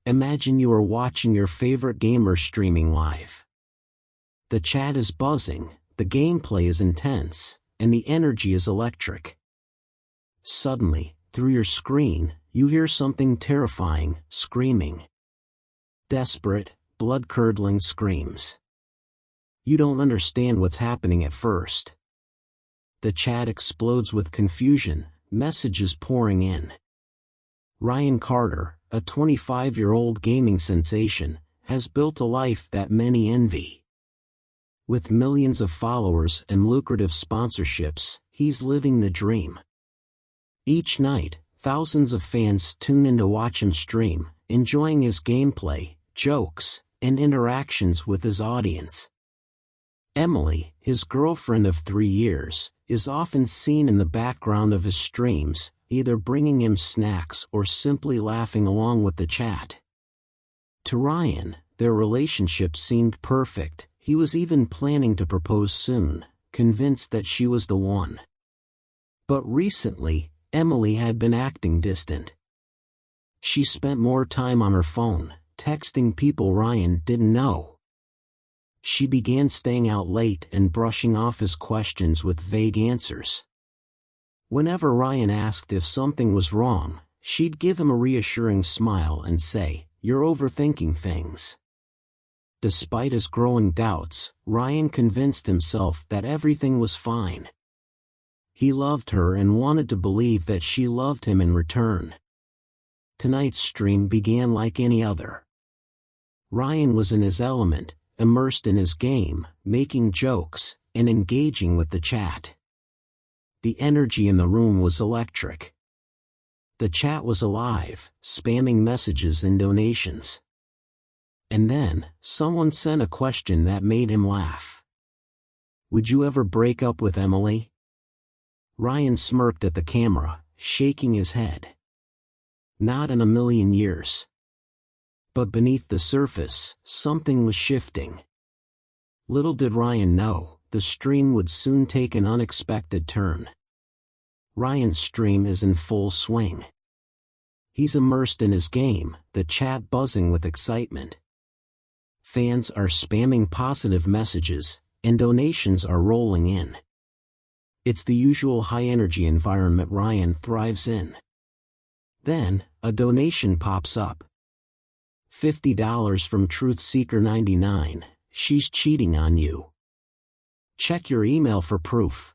Imagine you are watching your favorite gamer streaming live. The chat is buzzing, the gameplay is intense, and the energy is electric. Suddenly, through your screen, you hear something terrifying, screaming. Desperate, blood-curdling screams. You don't understand what's happening at first. The chat explodes with confusion, messages pouring in. Ryan Carter, a 25-year-old gaming sensation, has built a life that many envy. With millions of followers and lucrative sponsorships, he's living the dream. Each night, thousands of fans tune in to watch him stream, enjoying his gameplay, jokes, and interactions with his audience. Emily, his girlfriend of 3 years, is often seen in the background of his streams, either bringing him snacks or simply laughing along with the chat. To Ryan, their relationship seemed perfect. He was even planning to propose soon, convinced that she was the one. But recently, Emily had been acting distant. She spent more time on her phone, texting people Ryan didn't know. She began staying out late and brushing off his questions with vague answers. Whenever Ryan asked if something was wrong, she'd give him a reassuring smile and say, "You're overthinking things." Despite his growing doubts, Ryan convinced himself that everything was fine. He loved her and wanted to believe that she loved him in return. Tonight's stream began like any other. Ryan was in his element, immersed in his game, making jokes, and engaging with the chat. The energy in the room was electric. The chat was alive, spamming messages and donations. And then, someone sent a question that made him laugh. "Would you ever break up with Emily?" Ryan smirked at the camera, shaking his head. Not in a million years. But beneath the surface, something was shifting. Little did Ryan know, the stream would soon take an unexpected turn. Ryan's stream is in full swing. He's immersed in his game, the chat buzzing with excitement. Fans are spamming positive messages, and donations are rolling in. It's the usual high-energy environment Ryan thrives in. Then, a donation pops up. $50 from TruthSeeker99, "She's cheating on you. Check your email for proof."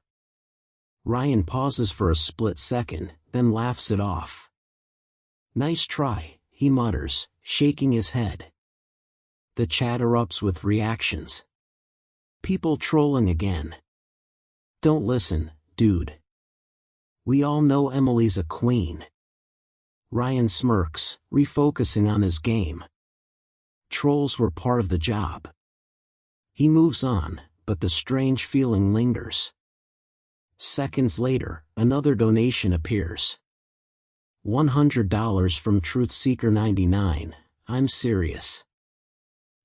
Ryan pauses for a split second, then laughs it off. "Nice try," he mutters, shaking his head. The chat erupts with reactions. People trolling again. "Don't listen, dude. We all know Emily's a queen." Ryan smirks, refocusing on his game. Trolls were part of the job. He moves on, but the strange feeling lingers. Seconds later, another donation appears. $100 from TruthSeeker99, "I'm serious.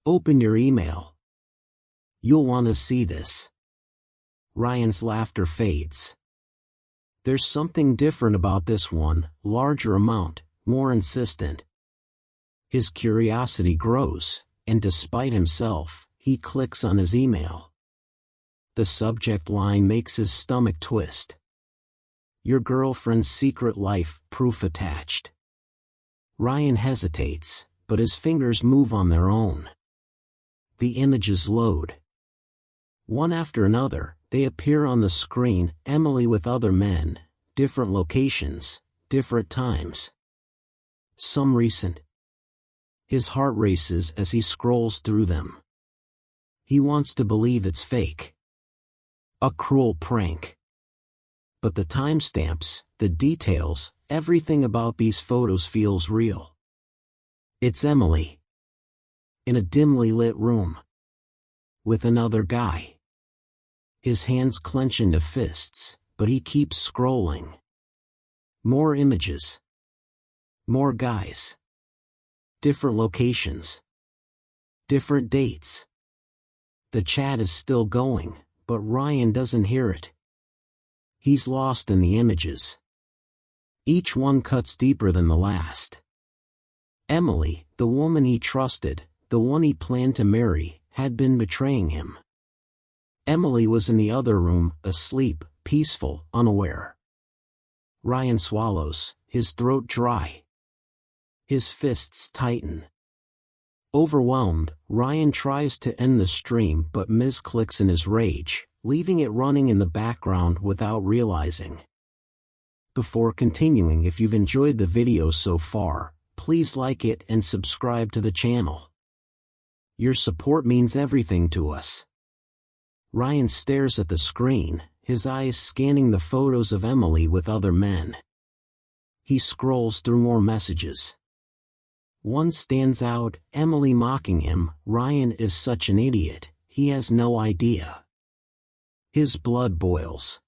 Open your email. You'll want to see this." Ryan's laughter fades. There's something different about this one, larger amount, more insistent. His curiosity grows, and despite himself, he clicks on his email. The subject line makes his stomach twist. "Your girlfriend's secret life, proof attached." Ryan hesitates, but his fingers move on their own. The images load. One after another, they appear on the screen, Emily with other men, different locations, different times. Some recent. His heart races as he scrolls through them. He wants to believe it's fake. A cruel prank. But the timestamps, the details, everything about these photos feels real. It's Emily. In a dimly lit room. With another guy. His hands clench into fists, but he keeps scrolling. More images. More guys. Different locations. Different dates. The chat is still going, but Ryan doesn't hear it. He's lost in the images. Each one cuts deeper than the last. Emily, the woman he trusted, the one he planned to marry, had been betraying him. Emily was in the other room, asleep, peaceful, unaware. Ryan swallows, his throat dry. His fists tighten. Overwhelmed, Ryan tries to end the stream but misclicks in his rage, leaving it running in the background without realizing. Before continuing, if you've enjoyed the video so far, please like it and subscribe to the channel. Your support means everything to us. Ryan stares at the screen, his eyes scanning the photos of Emily with other men. He scrolls through more messages. One stands out, Emily mocking him, "Ryan is such an idiot, he has no idea." His blood boils.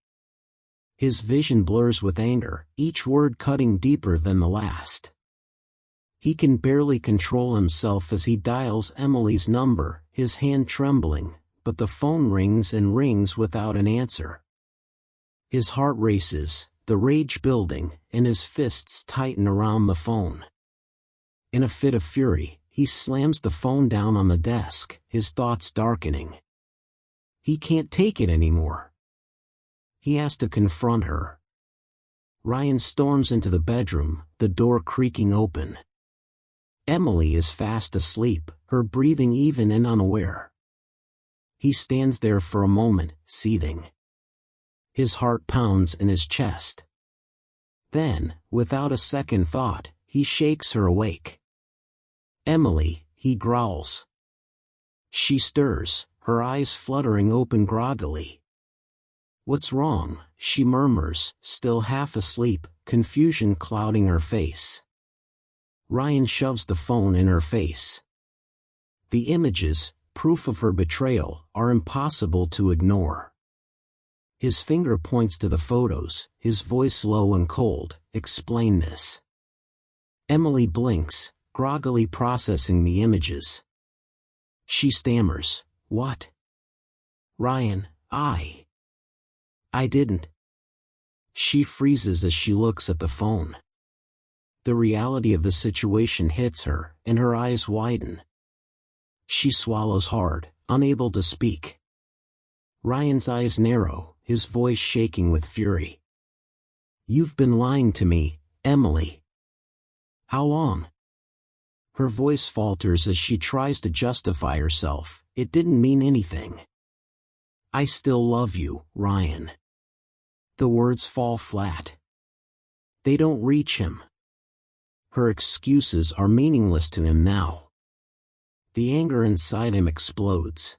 His vision blurs with anger, each word cutting deeper than the last. He can barely control himself as he dials Emily's number, his hand trembling, but the phone rings and rings without an answer. His heart races, the rage building, and his fists tighten around the phone. In a fit of fury, he slams the phone down on the desk, his thoughts darkening. He can't take it anymore. He has to confront her. Ryan storms into the bedroom, the door creaking open. Emily is fast asleep, her breathing even and unaware. He stands there for a moment, seething. His heart pounds in his chest. Then, without a second thought, he shakes her awake. "Emily," he growls. She stirs, her eyes fluttering open groggily. "What's wrong?" she murmurs, still half asleep, confusion clouding her face. Ryan shoves the phone in her face. The images, proof of her betrayal, are impossible to ignore. His finger points to the photos, his voice low and cold, "Explain this." Emily blinks, groggily processing the images. She stammers, "What?" "Ryan, I didn't." She freezes as she looks at the phone. The reality of the situation hits her, and her eyes widen. She swallows hard, unable to speak. Ryan's eyes narrow, his voice shaking with fury. "You've been lying to me, Emily." "How long?" Her voice falters as she tries to justify herself. "It didn't mean anything. I still love you, Ryan." The words fall flat. They don't reach him. Her excuses are meaningless to him now. The anger inside him explodes.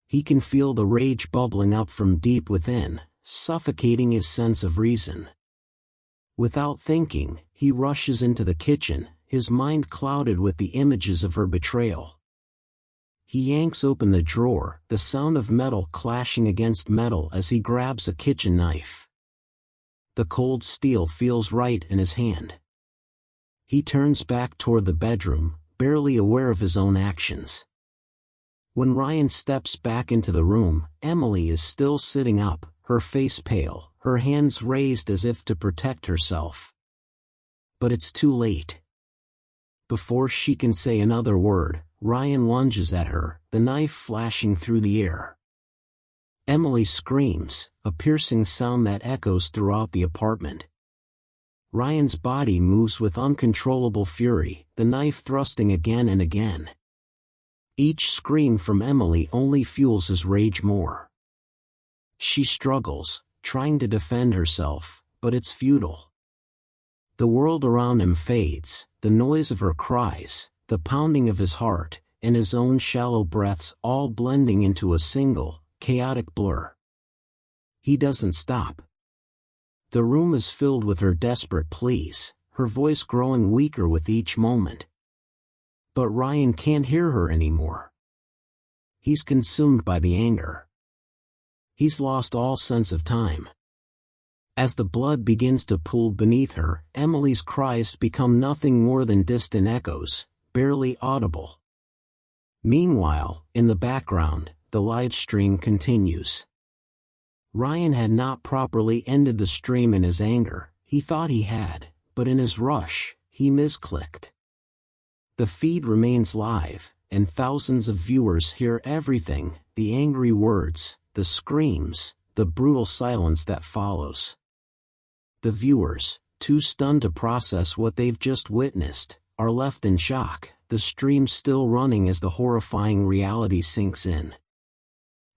He can feel the rage bubbling up from deep within, suffocating his sense of reason. Without thinking, he rushes into the kitchen, his mind clouded with the images of her betrayal. He yanks open the drawer, the sound of metal clashing against metal as he grabs a kitchen knife. The cold steel feels right in his hand. He turns back toward the bedroom, barely aware of his own actions. When Ryan steps back into the room, Emily is still sitting up, her face pale, her hands raised as if to protect herself. But it's too late. Before she can say another word, Ryan lunges at her, the knife flashing through the air. Emily screams, a piercing sound that echoes throughout the apartment. Ryan's body moves with uncontrollable fury, the knife thrusting again and again. Each scream from Emily only fuels his rage more. She struggles, trying to defend herself, but it's futile. The world around him fades, the noise of her cries, the pounding of his heart, and his own shallow breaths all blending into a single, chaotic blur. He doesn't stop. The room is filled with her desperate pleas, her voice growing weaker with each moment. But Ryan can't hear her anymore. He's consumed by the anger. He's lost all sense of time. As the blood begins to pool beneath her, Emily's cries become nothing more than distant echoes, barely audible. Meanwhile, in the background, the live stream continues. Ryan had not properly ended the stream in his anger. He thought he had, but in his rush, he misclicked. The feed remains live, and thousands of viewers hear everything, the angry words, the screams, the brutal silence that follows. The viewers, too stunned to process what they've just witnessed, are left in shock, the stream still running as the horrifying reality sinks in.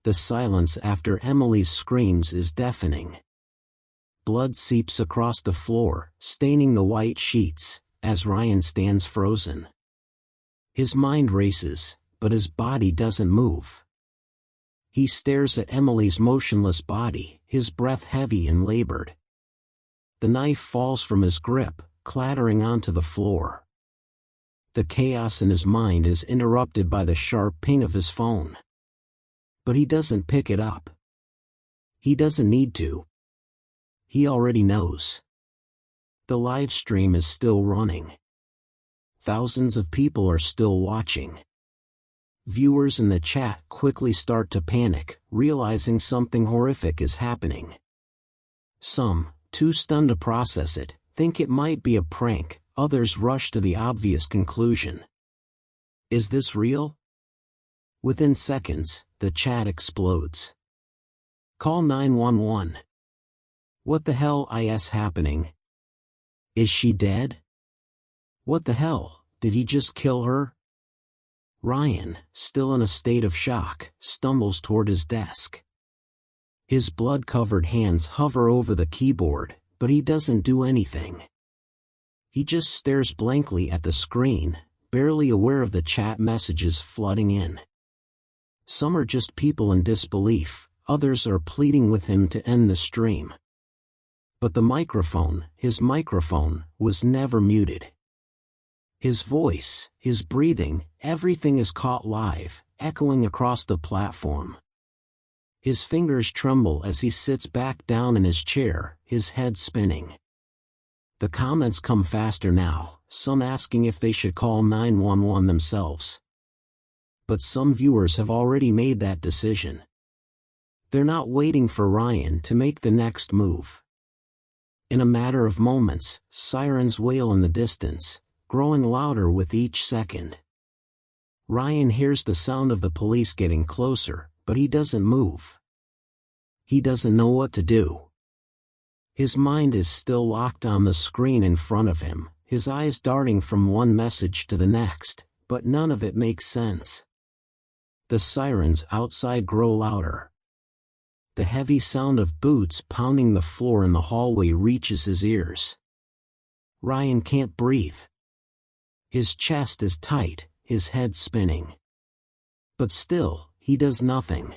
The silence after Emily's screams is deafening. Blood seeps across the floor, staining the white sheets, as Ryan stands frozen. His mind races, but his body doesn't move. He stares at Emily's motionless body, his breath heavy and labored. The knife falls from his grip, clattering onto the floor. The chaos in his mind is interrupted by the sharp ping of his phone. But he doesn't pick it up. He doesn't need to. He already knows. The live stream is still running. Thousands of people are still watching. Viewers in the chat quickly start to panic, realizing something horrific is happening. Some, too stunned to process it, think it might be a prank, others rush to the obvious conclusion. Is this real? Within seconds, the chat explodes. Call 911. What the hell is happening? Is she dead? What the hell, did he just kill her? Ryan, still in a state of shock, stumbles toward his desk. His blood-covered hands hover over the keyboard, but he doesn't do anything. He just stares blankly at the screen, barely aware of the chat messages flooding in. Some are just people in disbelief, others are pleading with him to end the stream. But the microphone, his microphone, was never muted. His voice, his breathing, everything is caught live, echoing across the platform. His fingers tremble as he sits back down in his chair, his head spinning. The comments come faster now, some asking if they should call 911 themselves. But some viewers have already made that decision. They're not waiting for Ryan to make the next move. In a matter of moments, sirens wail in the distance, growing louder with each second. Ryan hears the sound of the police getting closer, but he doesn't move. He doesn't know what to do. His mind is still locked on the screen in front of him, his eyes darting from one message to the next, but none of it makes sense. The sirens outside grow louder. The heavy sound of boots pounding the floor in the hallway reaches his ears. Ryan can't breathe. His chest is tight, his head spinning. But still, he does nothing.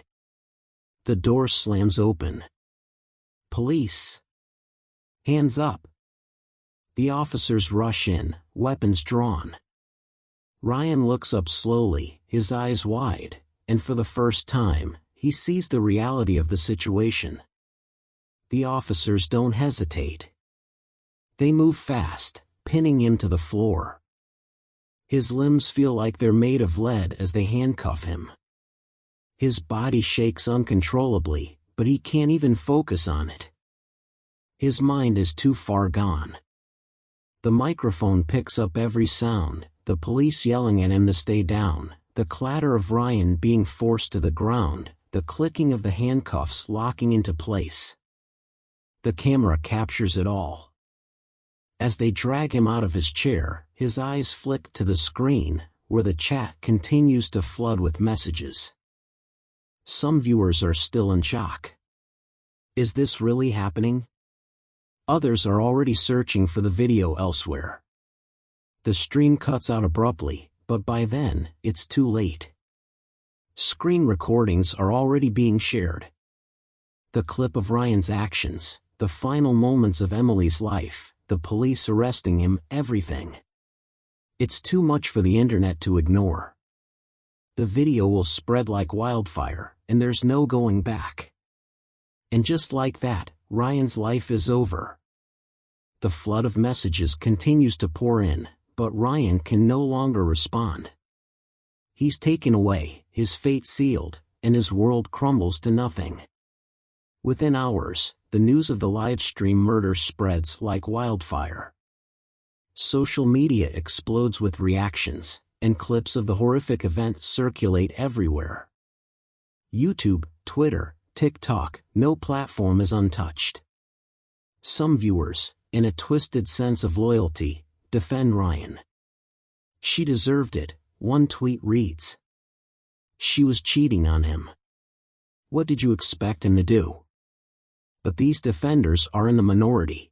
The door slams open. Police. Hands up. The officers rush in, weapons drawn. Ryan looks up slowly, his eyes wide, and for the first time, he sees the reality of the situation. The officers don't hesitate. They move fast, pinning him to the floor. His limbs feel like they're made of lead as they handcuff him. His body shakes uncontrollably, but he can't even focus on it. His mind is too far gone. The microphone picks up every sound, the police yelling at him to stay down, the clatter of Ryan being forced to the ground, the clicking of the handcuffs locking into place. The camera captures it all. As they drag him out of his chair, his eyes flick to the screen, where the chat continues to flood with messages. Some viewers are still in shock. Is this really happening? Others are already searching for the video elsewhere. The stream cuts out abruptly, but by then, it's too late. Screen recordings are already being shared. The clip of Ryan's actions, the final moments of Emily's life, the police arresting him, everything. It's too much for the internet to ignore. The video will spread like wildfire, and there's no going back. And just like that, Ryan's life is over. The flood of messages continues to pour in, but Ryan can no longer respond. He's taken away, his fate sealed, and his world crumbles to nothing. Within hours, the news of the livestream murder spreads like wildfire. Social media explodes with reactions, and clips of the horrific event circulate everywhere. YouTube, Twitter, TikTok, no platform is untouched. Some viewers, in a twisted sense of loyalty, defend Ryan. "She deserved it," one tweet reads. "She was cheating on him. What did you expect him to do?" But these defenders are in the minority.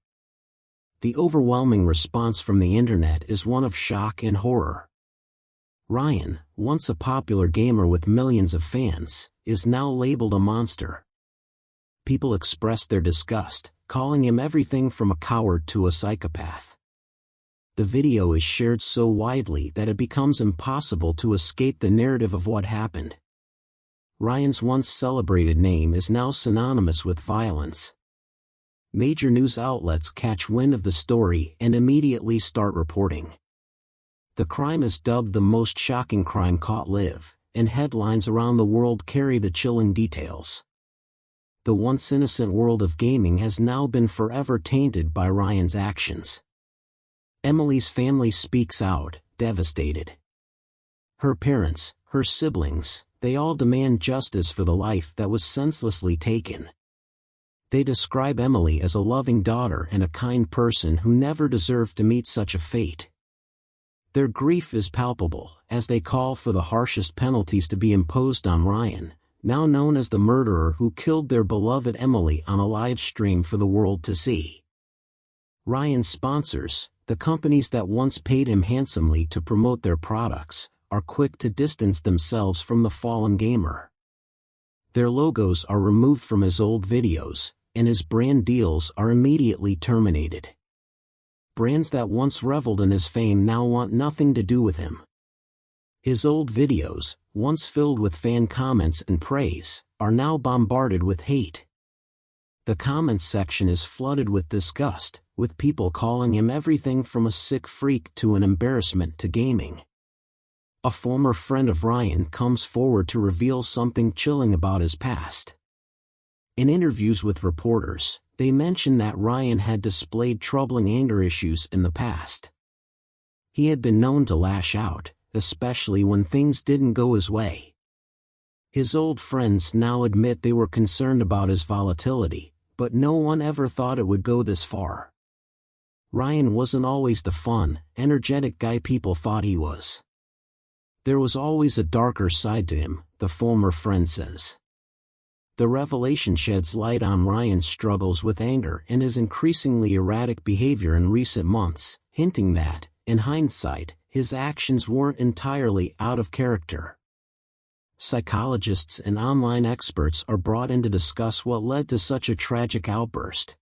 The overwhelming response from the internet is one of shock and horror. Ryan, once a popular gamer with millions of fans, is now labeled a monster. People express their disgust, calling him everything from a coward to a psychopath. The video is shared so widely that it becomes impossible to escape the narrative of what happened. Ryan's once celebrated name is now synonymous with violence. Major news outlets catch wind of the story and immediately start reporting. The crime is dubbed the most shocking crime caught live, and headlines around the world carry the chilling details. The once innocent world of gaming has now been forever tainted by Ryan's actions. Emily's family speaks out, devastated. Her parents, her siblings, they all demand justice for the life that was senselessly taken. They describe Emily as a loving daughter and a kind person who never deserved to meet such a fate. Their grief is palpable, as they call for the harshest penalties to be imposed on Ryan, now known as the murderer who killed their beloved Emily on a live stream for the world to see. Ryan's sponsors, the companies that once paid him handsomely to promote their products, are quick to distance themselves from the fallen gamer. Their logos are removed from his old videos, and his brand deals are immediately terminated. Brands that once reveled in his fame now want nothing to do with him. His old videos, once filled with fan comments and praise, are now bombarded with hate. The comments section is flooded with disgust, with people calling him everything from a sick freak to an embarrassment to gaming. A former friend of Ryan comes forward to reveal something chilling about his past. In interviews with reporters, they mention that Ryan had displayed troubling anger issues in the past. He had been known to lash out, especially when things didn't go his way. His old friends now admit they were concerned about his volatility, but no one ever thought it would go this far. Ryan wasn't always the fun, energetic guy people thought he was. There was always a darker side to him, the former friend says. The revelation sheds light on Ryan's struggles with anger and his increasingly erratic behavior in recent months, hinting that, in hindsight, his actions weren't entirely out of character. Psychologists and online experts are brought in to discuss what led to such a tragic outburst.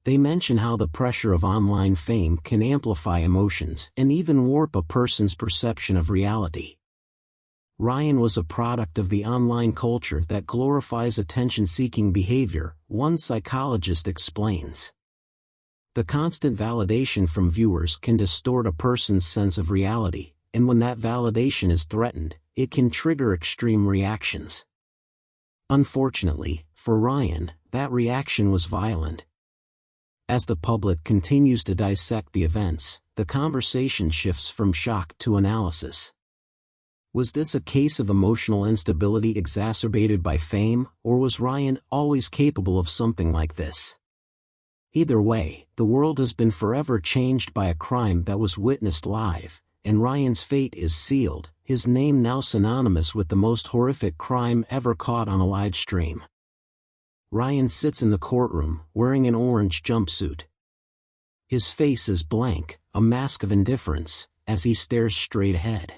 They mention how the pressure of online fame can amplify emotions and even warp a person's perception of reality. Ryan was a product of the online culture that glorifies attention-seeking behavior, one psychologist explains. The constant validation from viewers can distort a person's sense of reality, and when that validation is threatened, it can trigger extreme reactions. Unfortunately, for Ryan, that reaction was violent. As the public continues to dissect the events, the conversation shifts from shock to analysis. Was this a case of emotional instability exacerbated by fame, or was Ryan always capable of something like this? Either way, the world has been forever changed by a crime that was witnessed live, and Ryan's fate is sealed, his name now synonymous with the most horrific crime ever caught on a live stream. Ryan sits in the courtroom, wearing an orange jumpsuit. His face is blank, a mask of indifference, as he stares straight ahead.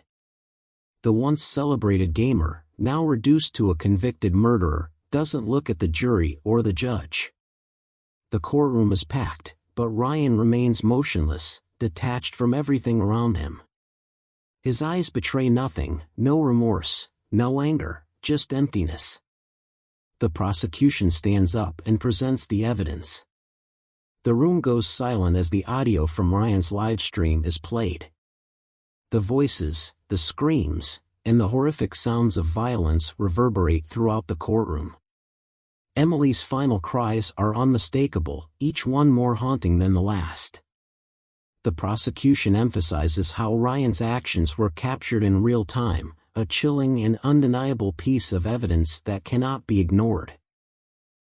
The once celebrated gamer, now reduced to a convicted murderer, doesn't look at the jury or the judge. The courtroom is packed, but Ryan remains motionless, detached from everything around him. His eyes betray nothing, no remorse, no anger, just emptiness. The prosecution stands up and presents the evidence. The room goes silent as the audio from Ryan's live stream is played. The voices, the screams, and the horrific sounds of violence reverberate throughout the courtroom. Emily's final cries are unmistakable, each one more haunting than the last. The prosecution emphasizes how Ryan's actions were captured in real time, a chilling and undeniable piece of evidence that cannot be ignored.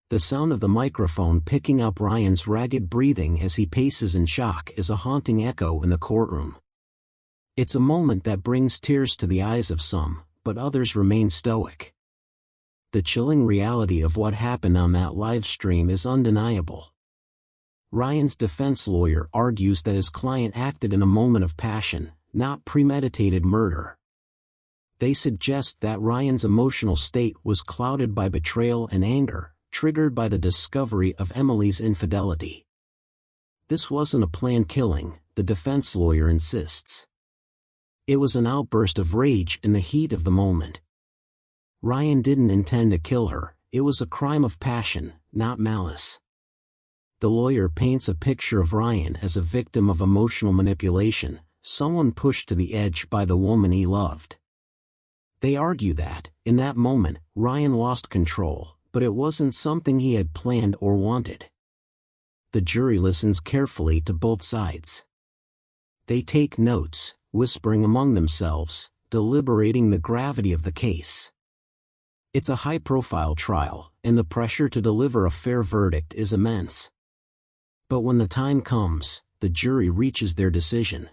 The sound of the microphone picking up Ryan's ragged breathing as he paces in shock is a haunting echo in the courtroom. It's a moment that brings tears to the eyes of some, but others remain stoic. The chilling reality of what happened on that live stream is undeniable. Ryan's defense lawyer argues that his client acted in a moment of passion, not premeditated murder. They suggest that Ryan's emotional state was clouded by betrayal and anger, triggered by the discovery of Emily's infidelity. This wasn't a planned killing, the defense lawyer insists. It was an outburst of rage in the heat of the moment. Ryan didn't intend to kill her, it was a crime of passion, not malice. The lawyer paints a picture of Ryan as a victim of emotional manipulation, someone pushed to the edge by the woman he loved. They argue that, in that moment, Ryan lost control, but it wasn't something he had planned or wanted. The jury listens carefully to both sides. They take notes, whispering among themselves, deliberating the gravity of the case. It's a high-profile trial, and the pressure to deliver a fair verdict is immense. But when the time comes, the jury reaches their decision.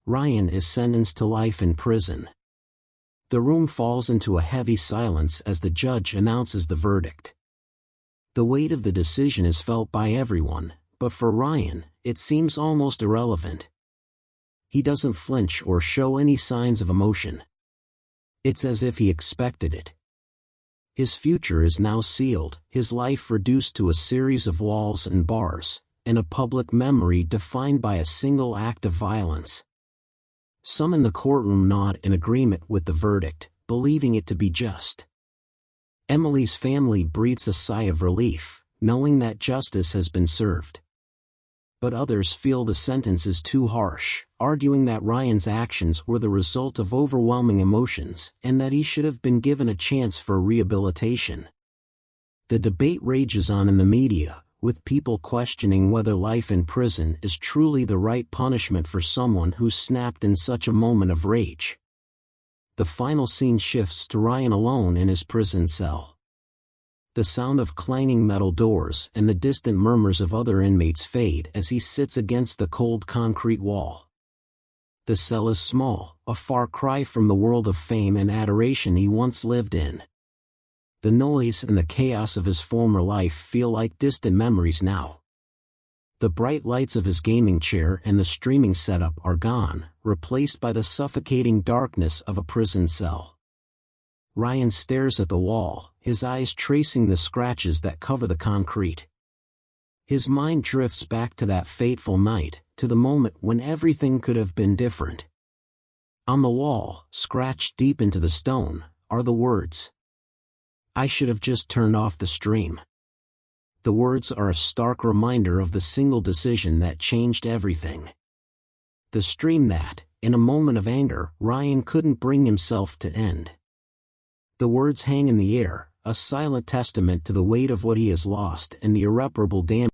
Ryan is sentenced to life in prison. The room falls into a heavy silence as the judge announces the verdict. The weight of the decision is felt by everyone, but for Ryan, it seems almost irrelevant. He doesn't flinch or show any signs of emotion. It's as if he expected it. His future is now sealed, his life reduced to a series of walls and bars, and a public memory defined by a single act of violence. Some in the courtroom nod in agreement with the verdict, believing it to be just. Emily's family breathes a sigh of relief, knowing that justice has been served. But others feel the sentence is too harsh, arguing that Ryan's actions were the result of overwhelming emotions, and that he should have been given a chance for rehabilitation. The debate rages on in the media, with people questioning whether life in prison is truly the right punishment for someone who snapped in such a moment of rage. The final scene shifts to Ryan alone in his prison cell. The sound of clanging metal doors and the distant murmurs of other inmates fade as he sits against the cold concrete wall. The cell is small, a far cry from the world of fame and adoration he once lived in. The noise and the chaos of his former life feel like distant memories now. The bright lights of his gaming chair and the streaming setup are gone, replaced by the suffocating darkness of a prison cell. Ryan stares at the wall, his eyes tracing the scratches that cover the concrete. His mind drifts back to that fateful night, to the moment when everything could have been different. On the wall, scratched deep into the stone, are the words, "I should have just turned off the stream." The words are a stark reminder of the single decision that changed everything. The stream that, in a moment of anger, Ryan couldn't bring himself to end. The words hang in the air, a silent testament to the weight of what he has lost and the irreparable damage